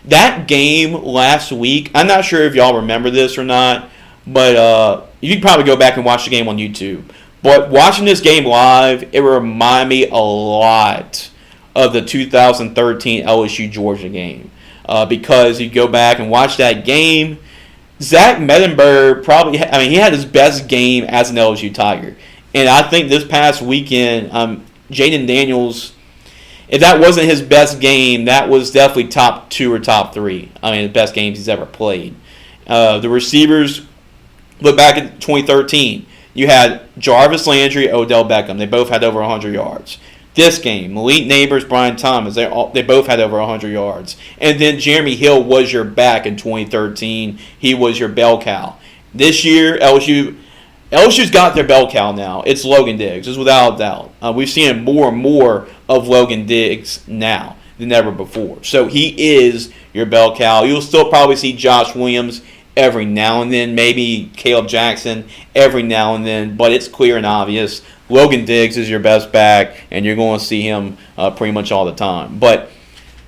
S2: That game last week, I'm not sure if y'all remember this or not, but you can probably go back and watch the game on YouTube. But watching this game live, it reminded me a lot of the 2013 LSU Georgia game. Because you go back and watch that game, Zach Mettenberg he had his best game as an LSU Tiger. And I think this past weekend, Jaden Daniels, if that wasn't his best game, that was definitely top 2 or top 3. The best games he's ever played. The receivers, look back at 2013. You had Jarvis Landry, Odell Beckham. They both had over 100 yards. This game, Malik Neighbors, Brian Thomas, they both had over 100 yards. And then Jeremy Hill was your back in 2013. He was your bell cow. This year, LSU's got their bell cow now. It's Logan Diggs, it's without a doubt. We've seen more and more of Logan Diggs now. than ever before. So he is your bell cow. You'll still probably see Josh Williams every now and then, maybe Caleb Jackson every now and then, but it's clear and obvious. Logan Diggs is your best back, and you're going to see him pretty much all the time. But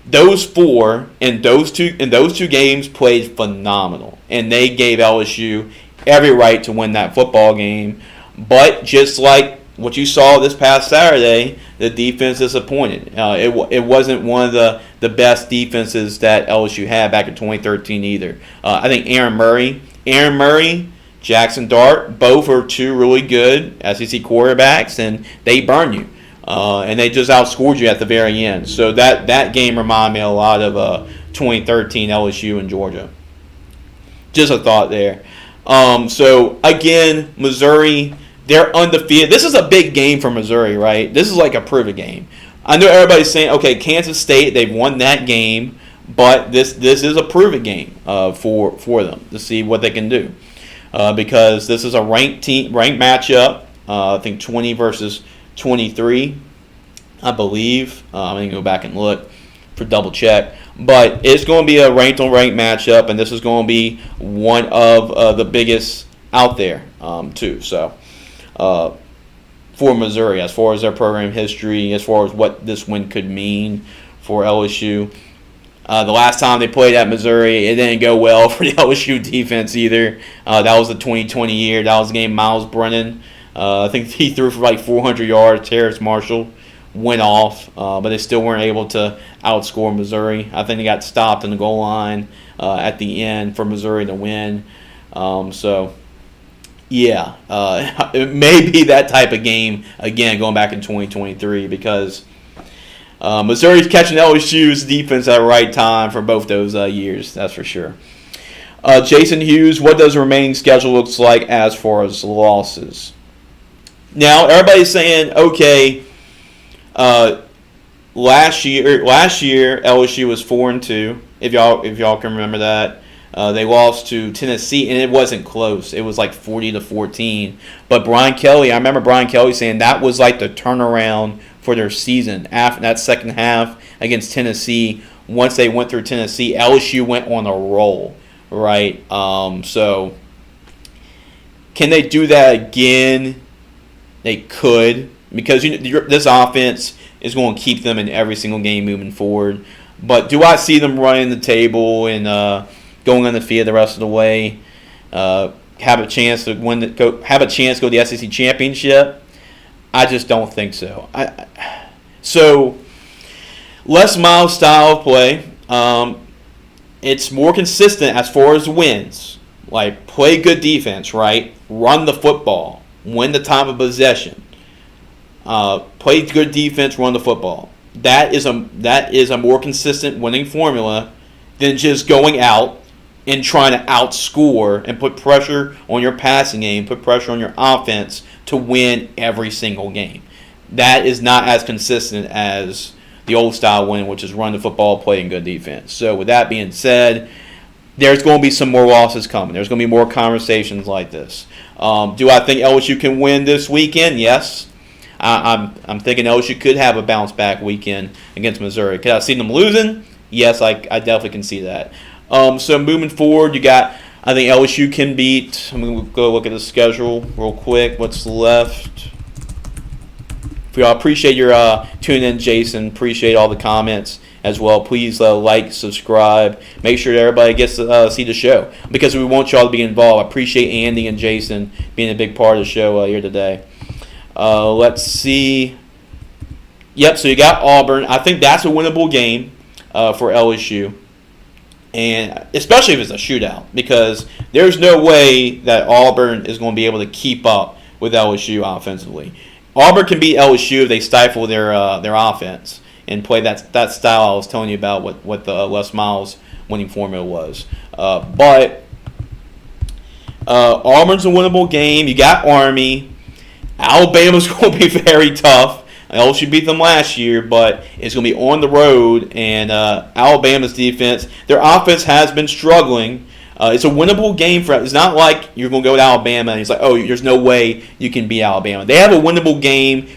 S2: those four in those two games played phenomenal, and they gave LSU every right to win that football game. But just like what you saw this past Saturday, the defense disappointed. It wasn't one of the best defenses that LSU had back in 2013 either. I think Aaron Murray, Jackson Dart, both are two really good SEC quarterbacks, and they burn you. And they just outscored you at the very end. So that game reminded me a lot of 2013 LSU and Georgia. Just a thought there. So, again, Missouri, they're undefeated. This is a big game for Missouri, right? This is like a prove-it game. I know everybody's saying, okay, Kansas State, they've won that game, but this is a prove-it game for them to see what they can do. Because this is a ranked matchup. I think 20 versus 23, I believe. I'm going to go back and look for double check. But it's going to be a ranked-on-ranked matchup, and this is going to be one of the biggest out there, too. So, for Missouri, as far as their program history, as far as what this win could mean for LSU. The last time they played at Missouri, it didn't go well for the LSU defense either. That was the 2020 year. That was the game Miles Brennan. I think he threw for like 400 yards. Terrace Marshall went off, but they still weren't able to outscore Missouri. I think they got stopped in the goal line at the end for Missouri to win. So, yeah, it may be that type of game again going back in 2023 because Missouri's catching LSU's defense at the right time for both those years, that's for sure. Jason Hughes, what does the remaining schedule looks like as far as losses? Now, everybody's saying, okay, last year LSU was 4-2. If y'all can remember that, they lost to Tennessee, and it wasn't close. It was like 40-14. But Brian Kelly, I remember Brian Kelly saying that was like the turnaround for their season after that second half against Tennessee. Once they went through Tennessee, LSU went on a roll, right? So can they do that again? They could, because this offense is going to keep them in every single game moving forward. But do I see them running the table and going undefeated the rest of the way? Have a chance to go to the SEC championship? I just don't think so. So Les Miles' style of play, it's more consistent as far as wins. Like, play good defense, right? Run the football. Win the time of possession. Play good defense, run the football. That is a more consistent winning formula than just going out and trying to outscore and put pressure on your passing game, put pressure on your offense to win every single game. That is not as consistent as the old style win, which is run the football, playing good defense. So with that being said, there's going to be some more losses coming. There's going to be more conversations like this. Do I think LSU can win this weekend? Yes. I'm thinking LSU could have a bounce back weekend against Missouri. Could I see them losing? Yes, I definitely can see that. So moving forward, I think LSU can beat. I'm going to go look at the schedule real quick. What's left? We all appreciate your tuning in, Jason. Appreciate all the comments as well. Please like, subscribe. Make sure that everybody gets to see the show because we want y'all to be involved. I appreciate Andy and Jason being a big part of the show here today. Let's see. Yep, so you got Auburn. I think that's a winnable game for LSU. And especially if it's a shootout, because there's no way that Auburn is going to be able to keep up with LSU offensively. Auburn can beat LSU if they stifle their offense and play that style I was telling you about, what the Les Miles winning formula was. But Auburn's a winnable game. You got Army. Alabama's going to be very tough. LSU beat them last year, but it's going to be on the road, and Alabama's defense, their offense has been struggling. It's a winnable game for. It's not like you're going to go to Alabama and it's like, oh, there's no way you can beat Alabama. They have a winnable game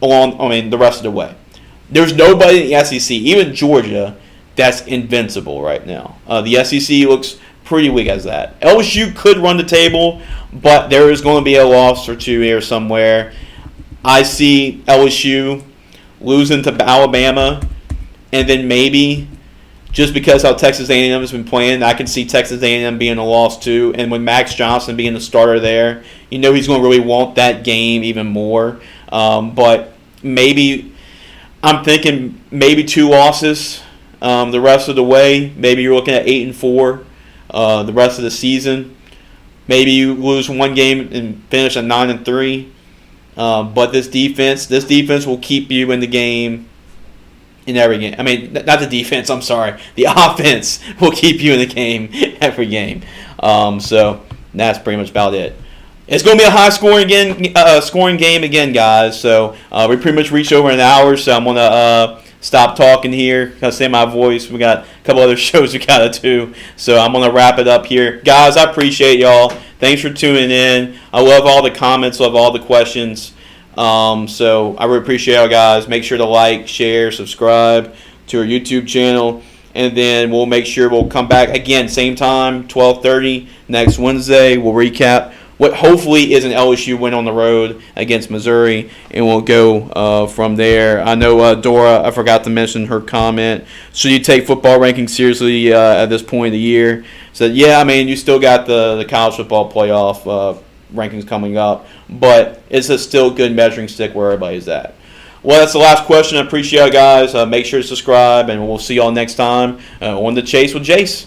S2: the rest of the way. there's nobody in the SEC, even Georgia, that's invincible right now. The SEC looks pretty weak as that. LSU could run the table, but there is going to be a loss or two here somewhere. I see LSU losing to Alabama, and then maybe just because how Texas A&M has been playing, I can see Texas A&M being a loss too. And with Max Johnson being the starter there, he's going to really want that game even more. But maybe I'm thinking maybe 2 losses the rest of the way. Maybe you're looking at 8-4 the rest of the season. Maybe you lose one game and finish at 9-3. But this defense will keep you in the game in every game. I mean, not the defense, I'm sorry. The offense will keep you in the game every game. So that's pretty much about it. It's going to be a high-scoring game again, guys. So we pretty much reached over an hour, so I'm going to stop talking here. I'll say my voice. We got a couple other shows we got to do. So I'm going to wrap it up here. Guys, I appreciate y'all. Thanks for tuning in. I love all the comments, love all the questions. So I really appreciate y'all, guys. Make sure to like, share, subscribe to our YouTube channel. And then we'll make sure we'll come back again, same time, 12:30 next Wednesday. We'll recap what hopefully is an LSU win on the road against Missouri, and we'll go from there. I know Dora, I forgot to mention her comment. Should you take football rankings seriously at this point of the year? Said, yeah, I mean, you still got the college football playoff rankings coming up, but it's a still good measuring stick where everybody's at. Well, that's the last question. I appreciate you guys. Make sure to subscribe, and we'll see y'all next time on The Chase with Jace.